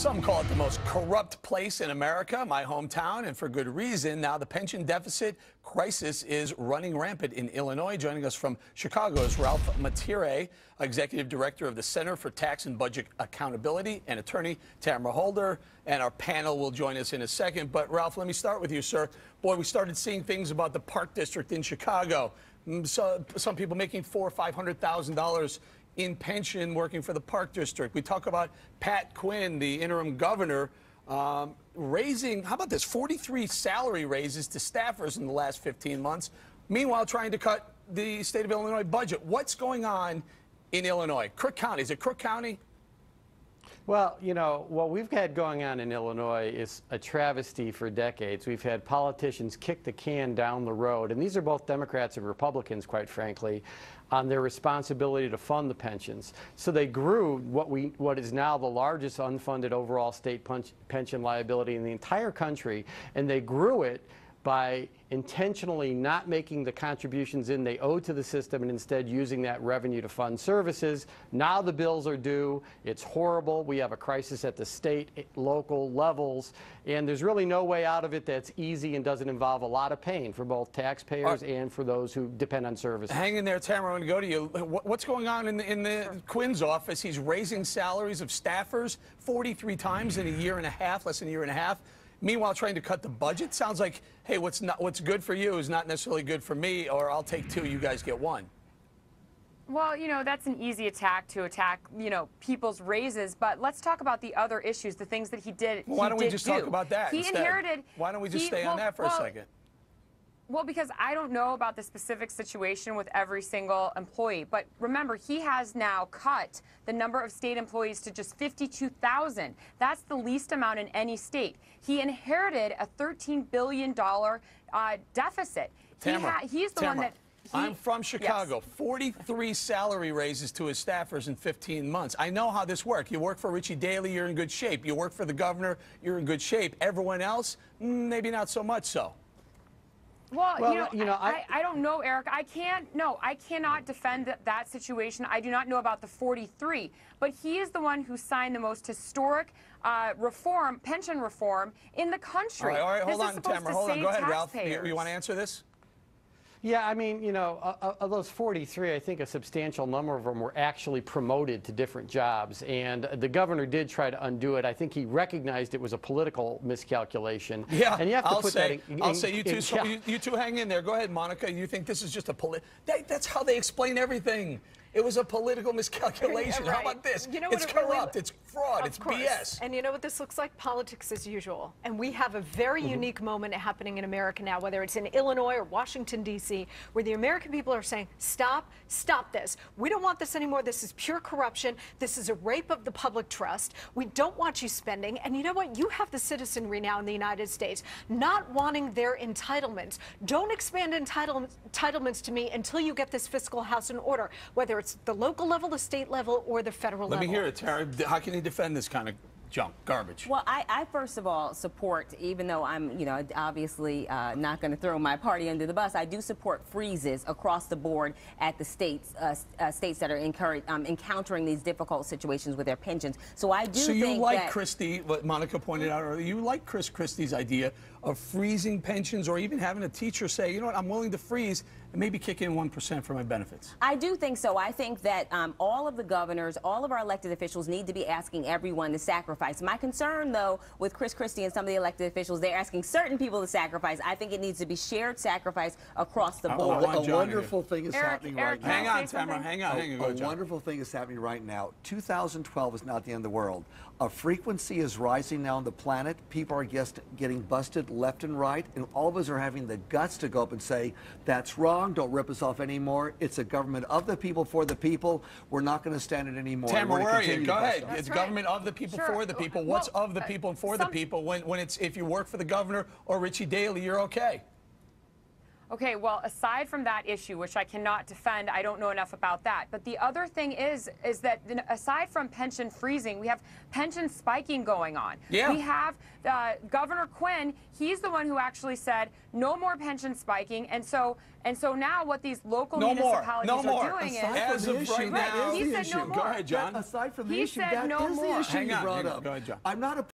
Some call it the most corrupt place in America, my hometown, and for good reason. Now the pension deficit crisis is running rampant in Illinois. Joining us from Chicago is Ralph Martire, Executive Director of the Center for Tax and Budget Accountability, and attorney Tamara Holder. And our panel will join us in a second. But Ralph, let me start with you, sir. Boy, we started seeing things about the Park District in Chicago. So, some people making $400,000 or $500,000 in pension working for the Park District. We talk about Pat Quinn, the interim governor, raising, how about this, 43 salary raises to staffers in the last 15 months, meanwhile trying to cut the state of Illinois budget. What's going on in Illinois? Crook County, is it Crook County? Well, you know, what we've had going on in Illinois is a travesty for decades. We've had politicians kick the can down the road, and these are both Democrats and Republicans, quite frankly, on their responsibility to fund the pensions. So they grew what is now the largest unfunded overall state pension liability in the entire country, and they grew it by intentionally not making the contributions they owe to the system and instead using that revenue to fund services. Now the bills are due. It's horrible. We have a crisis at the state, local levels, and there's really no way out of it that's easy and doesn't involve a lot of pain for both taxpayers and for those who depend on services. Hang in there, Tamara. I'm going to go to you. What's going on in the Quinn's office? He's raising salaries of staffers 43 times in a year and a half, less than a year and a half. Meanwhile, trying to cut the budget. Sounds like, hey, what's good for you is not necessarily good for me, or I'll take two, you guys get one. Well, you know, that's an easy attack, you know, people's raises. But let's talk about the other issues, the things that he did. Well, why don't we just talk about that instead? Inherited. Why don't we just stay on that for a second? Well, because I don't know about the specific situation with every single employee. But remember, he has now cut the number of state employees to just 52,000. That's the least amount in any state. He inherited a $13 billion deficit. He's the one that... I'm from Chicago. Yes. 43 salary raises to his staffers in 15 months. I know how this works. You work for Richie Daley, you're in good shape. You work for the governor, you're in good shape. Everyone else, maybe not so much so. Well, I don't know, Eric. I cannot defend that situation. I do not know about the 43. But he is the one who signed the most historic pension reform in the country. All right, hold on, Tamara. Hold on. Go ahead, Ralph. You want to answer this? Yeah, I mean, you know, of those 43, I think a substantial number of them were actually promoted to different jobs, and the governor did try to undo it. I think he recognized it was a political miscalculation. Yeah, and you have to I'll say you two. So you two hang in there. Go ahead, Monica. You think this is just a that's how they explain everything. It was a political miscalculation. Yeah, right. How about this? You know it's corrupt. It's fraud. It's BS. And you know what this looks like? Politics as usual. And we have a very unique moment happening in America now, whether it's in Illinois or Washington, D.C., where the American people are saying, stop this. We don't want this anymore. This is pure corruption. This is a rape of the public trust. We don't want you spending. And you know what? You have the citizenry now in the United States not wanting their entitlements. Don't expand entitlements to me until you get this fiscal house in order, whether it's the local level, the state level, or the federal level. Let me hear it, Tara. How can you defend this kind of junk, garbage? Well, I first of all support, even though I'm, you know, obviously not going to throw my party under the bus, I do support freezes across the board at the states that are encountering these difficult situations with their pensions. So I do think that... So you like Christie, what Monica pointed out earlier, you like Chris Christie's idea of freezing pensions, or even having a teacher say, you know what, I'm willing to freeze and maybe kick in 1% for my benefits? I do think so. I think that all of the governors, all of our elected officials need to be asking everyone to sacrifice. My concern, though, with Chris Christie and some of the elected officials, they're asking certain people to sacrifice. I think it needs to be shared sacrifice across the board. A wonderful thing is happening right now. Hang on, Tamara. Hang on. A wonderful thing is happening right now. 2012 is not the end of the world. A frequency is rising now on the planet. People are getting busted left and right, and all of us are having the guts to go up and say, that's wrong, don't rip us off anymore. It's a government of the people, for the people. We're not going to stand it anymore. Tamara, where are you? Go ahead. It's government of the people, for the people. What's of the people and for the people when it's, if you work for the governor or Richie Daley, you're okay? Okay, well, aside from that issue, which I cannot defend, I don't know enough about that. But the other thing is that aside from pension freezing, we have pension spiking going on. Yeah. We have Governor Quinn. He's the one who actually said no more pension spiking, and so now what these local municipalities are doing is as of right now. He said no more. Go ahead, John. Aside from the He issue, said that no is more. the issue Hang you on, brought hang on. up. Go ahead, John. I'm not